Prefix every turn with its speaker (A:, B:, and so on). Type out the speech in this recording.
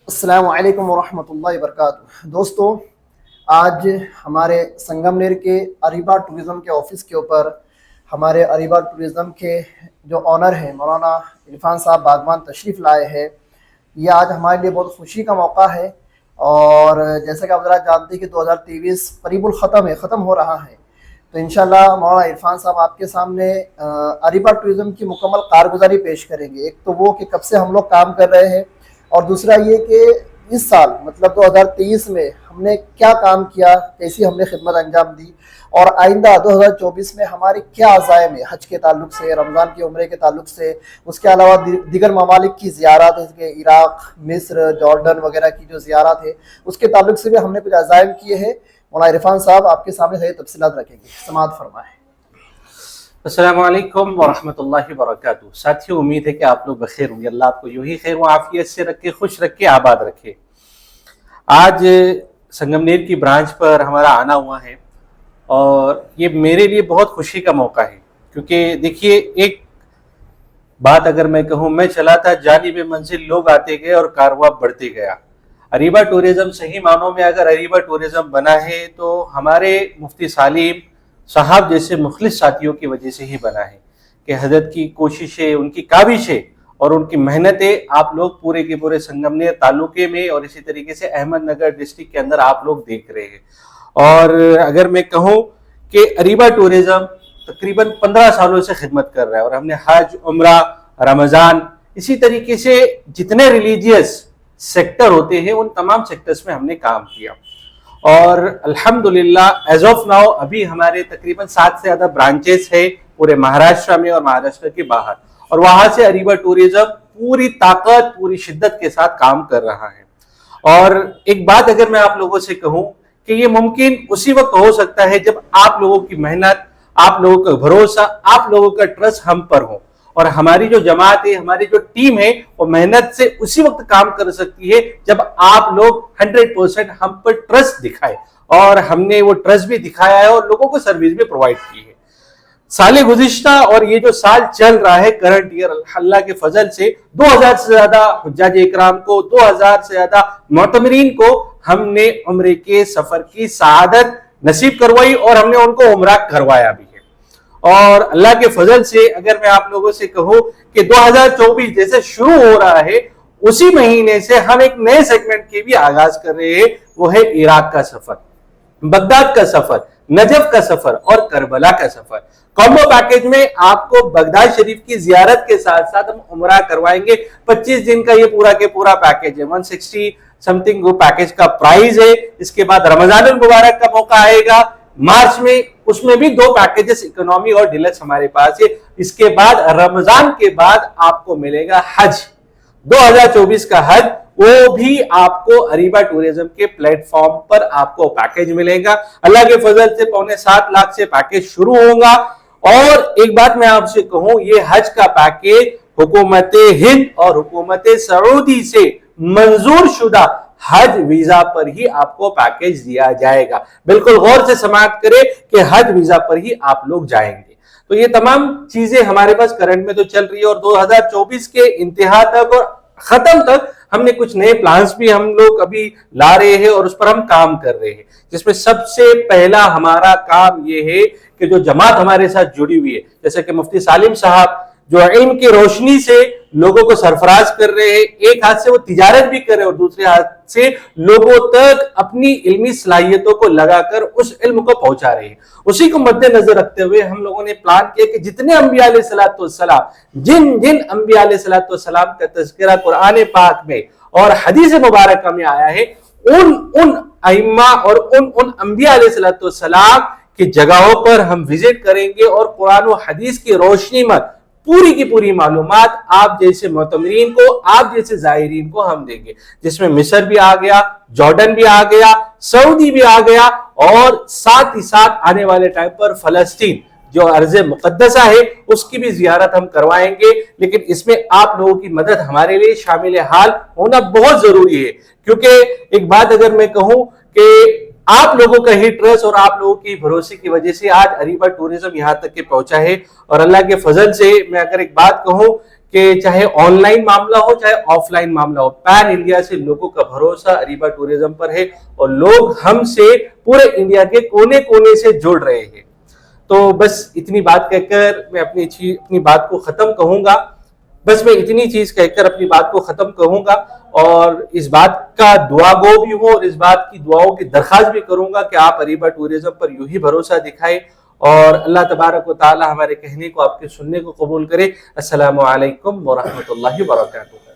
A: السلام علیکم ورحمۃ اللہ وبرکاتہ۔ دوستو، آج ہمارے سنگم نیر کے اریبا ٹورزم کے آفس کے اوپر ہمارے اریبا ٹورزم کے جو آنر ہیں مولانا عرفان صاحب باغبان تشریف لائے ہیں۔ یہ آج ہمارے لیے بہت خوشی کا موقع ہے، اور جیسا کہ آپ ذرا جانتے ہیں کہ 2023 قریب الختم ہے، ختم ہو رہا ہے، تو انشاءاللہ مولانا عرفان صاحب آپ کے سامنے اریبا ٹورزم کی مکمل کارگزاری پیش کریں گے۔ ایک تو وہ کہ کب سے ہم لوگ کام کر رہے ہیں، اور دوسرا یہ کہ اس سال مطلب 2023 میں ہم نے کیا کام کیا، کیسی ہم نے خدمت انجام دی، اور آئندہ 2024 میں ہمارے کیا عزائم ہیں حج کے تعلق سے، رمضان کے عمرے کے تعلق سے، اس کے علاوہ دیگر ممالک کی زیارات ہیں، عراق، مصر، جارڈن وغیرہ کی جو زیارات ہے اس کے تعلق سے بھی ہم نے کچھ عزائم کیے ہیں۔ مولانا عرفان صاحب آپ کے سامنے صحیح تفصیلات رکھیں گے، سماعت فرمائیں۔
B: السلام علیکم ورحمۃ اللہ وبرکاتہ۔ ساتھیوں، امید ہے کہ آپ لوگ بخیر ہوں گے۔ اللہ آپ کو یوں ہی خیر و عافیت سے رکھے، خوش رکھے، آباد رکھے۔ آج سنگم نیر کی برانچ پر ہمارا آنا ہوا ہے، اور یہ میرے لیے بہت خوشی کا موقع ہے، کیونکہ دیکھیے، ایک بات اگر میں کہوں، میں چلا تھا جانب منزل، لوگ آتے گئے اور کارواں بڑھتے گیا۔ اریبا ٹورزم صحیح معنوں میں اگر اریبا ٹورزم بنا ہے تو ہمارے مفتی سالم صاحب جیسے مخلص ساتھیوں کی وجہ سے ہی بنا ہے، کہ حضرت کی کوششیں، ان کی کاوشیں اور ان کی محنتیں آپ لوگ پورے کے پورے سنگم نیر تعلقے میں اور اسی طریقے سے احمد نگر ڈسٹرکٹ کے اندر آپ لوگ دیکھ رہے ہیں۔ اور اگر میں کہوں کہ اریبا ٹورزم تقریباً 15 سالوں سے خدمت کر رہا ہے، اور ہم نے حج، عمرہ، رمضان، اسی طریقے سے جتنے ریلیجیس سیکٹر ہوتے ہیں ان تمام سیکٹرز میں ہم نے کام کیا، اور الحمدللہ ایز آف ناؤ ابھی ہمارے تقریباً 7 سے زیادہ برانچز ہیں پورے مہاراشٹر میں اور مہاراشٹر کے باہر، اور وہاں سے اریبا ٹورزم پوری طاقت، پوری شدت کے ساتھ کام کر رہا ہے۔ اور ایک بات اگر میں آپ لوگوں سے کہوں کہ یہ ممکن اسی وقت ہو سکتا ہے جب آپ لوگوں کی محنت، آپ لوگوں کا بھروسہ، آپ لوگوں کا ٹرسٹ ہم پر ہو، اور ہماری جو جماعت ہے، ہماری جو ٹیم ہے، وہ محنت سے اسی وقت کام کر سکتی ہے جب آپ لوگ 100% ہم پر ٹرسٹ دکھائے، اور ہم نے وہ ٹرسٹ بھی دکھایا ہے اور لوگوں کو سروس بھی پرووائڈ کی ہے۔ سال گزشتہ اور یہ جو سال چل رہا ہے کرنٹ ایئر، اللہ کے فضل سے 2000 سے زیادہ حجاج اکرام کو، 2000 سے زیادہ معتمرین کو ہم نے عمرے کے سفر کی سعادت نصیب کروائی، اور ہم نے ان کو عمرہ کروایا بھی ہے۔ اور اللہ کے فضل سے اگر میں آپ لوگوں سے کہوں کہ 2024 جیسے شروع ہو رہا ہے، اسی مہینے سے ہم ایک نئے سیگمنٹ کے بھی آغاز کر رہے ہیں، وہ ہے عراق کا سفر، بغداد کا سفر، نجف کا سفر اور کربلا کا سفر۔ کامبو پیکیج میں آپ کو بغداد شریف کی زیارت کے ساتھ ساتھ ہم عمرہ کروائیں گے۔ 25 دن کا یہ پورا کے پورا پیکیج ہے، 160 سمتنگ وہ پیکیج کا پرائز ہے۔ اس کے بعد رمضان المبارک کا موقع آئے گا مارچ میں، اس میں بھی 2 پیکیجز اکنومی اور ڈیلکس ہمارے پاس ہے۔ اس کے بعد رمضان کے بعد آپ کو ملے گا حج، 2024 کا حج، وہ بھی آپ کو اریبا ٹورزم کے پلیٹ فارم پر آپ کو پیکیج ملے گا۔ اللہ کے فضل سے 7.25 لاکھ سے پیکیج شروع ہوگا۔ اور ایک بات میں آپ سے کہوں، یہ حج کا پیکیج حکومت ہند اور حکومت سعودی سے منظور شدہ حج ویزا پر ہی آپ کو پیکیج دیا جائے گا۔ بالکل غور سے سماعت کریں کہ حج ویزا پر ہی آپ لوگ جائیں گے۔ تو یہ تمام چیزیں ہمارے پاس کرنٹ میں تو چل رہی ہے، اور 2024 کے انتہا تک اور ختم تک ہم نے کچھ نئے پلانز بھی ہم لوگ ابھی لا رہے ہیں، اور اس پر ہم کام کر رہے ہیں، جس میں سب سے پہلا ہمارا کام یہ ہے کہ جو جماعت ہمارے ساتھ جڑی ہوئی ہے، جیسے کہ مفتی سالم صاحب جو علم کی روشنی سے لوگوں کو سرفراز کر رہے ہیں، ایک ہاتھ سے وہ تجارت بھی کر رہے ہیں اور دوسرے ہاتھ سے لوگوں تک اپنی علمی صلاحیتوں کو لگا کر اس علم کو پہنچا رہے ہیں، اسی کو مد نظر رکھتے ہوئے ہم لوگوں نے پلان کیا کہ جتنے انبیاء علیہ الصلوۃ والسلام، جن انبیاء علیہ الصلوۃ والسلام کا تذکرہ قرآن پاک میں اور حدیث مبارکہ میں آیا ہے، ان ائمہ اور ان انبیاء علیہ الصلوۃ والسلام کی جگہوں پر ہم وزٹ کریں گے، اور قرآن و حدیث کی روشنی میں پوری کی پوری معلومات آپ جیسے معتمرین کو، آپ جیسے زائرین کو ہم دیں گے، جس میں مصر بھی آ گیا، جارڈن بھی آ گیا، سعودی بھی آ گیا، اور ساتھ ہی ساتھ آنے والے ٹائم پر فلسطین جو ارض مقدسہ ہے اس کی بھی زیارت ہم کروائیں گے۔ لیکن اس میں آپ لوگوں کی مدد ہمارے لیے شامل حال ہونا بہت ضروری ہے، کیونکہ ایک بات اگر میں کہوں کہ آپ لوگوں کا ہی ٹرسٹ اور آپ لوگوں کی بھروسے کی وجہ سے آج اریبا ٹورزم یہاں تک کے پہنچا ہے، اور اللہ کے فضل سے میں اگر ایک بات کہوں کہ چاہے آن لائن معاملہ ہو چاہے آف لائن معاملہ ہو، پین انڈیا سے لوگوں کا بھروسہ اریبا ٹورزم پر ہے اور لوگ ہم سے پورے انڈیا کے کونے کونے سے جڑ رہے ہیں۔ تو بس اتنی بات کہہ کر میں اپنی بات کو ختم کہوں گا، اور اس بات کا دعا گو بھی ہوں اور اس بات کی دعاؤں کی درخواست بھی کروں گا کہ آپ اریبا ٹورزم پر یوں ہی بھروسہ دکھائیں اور اللہ تبارک و تعالی ہمارے کہنے کو آپ کے سننے کو قبول کرے۔ السلام علیکم ورحمۃ اللہ وبرکاتہ۔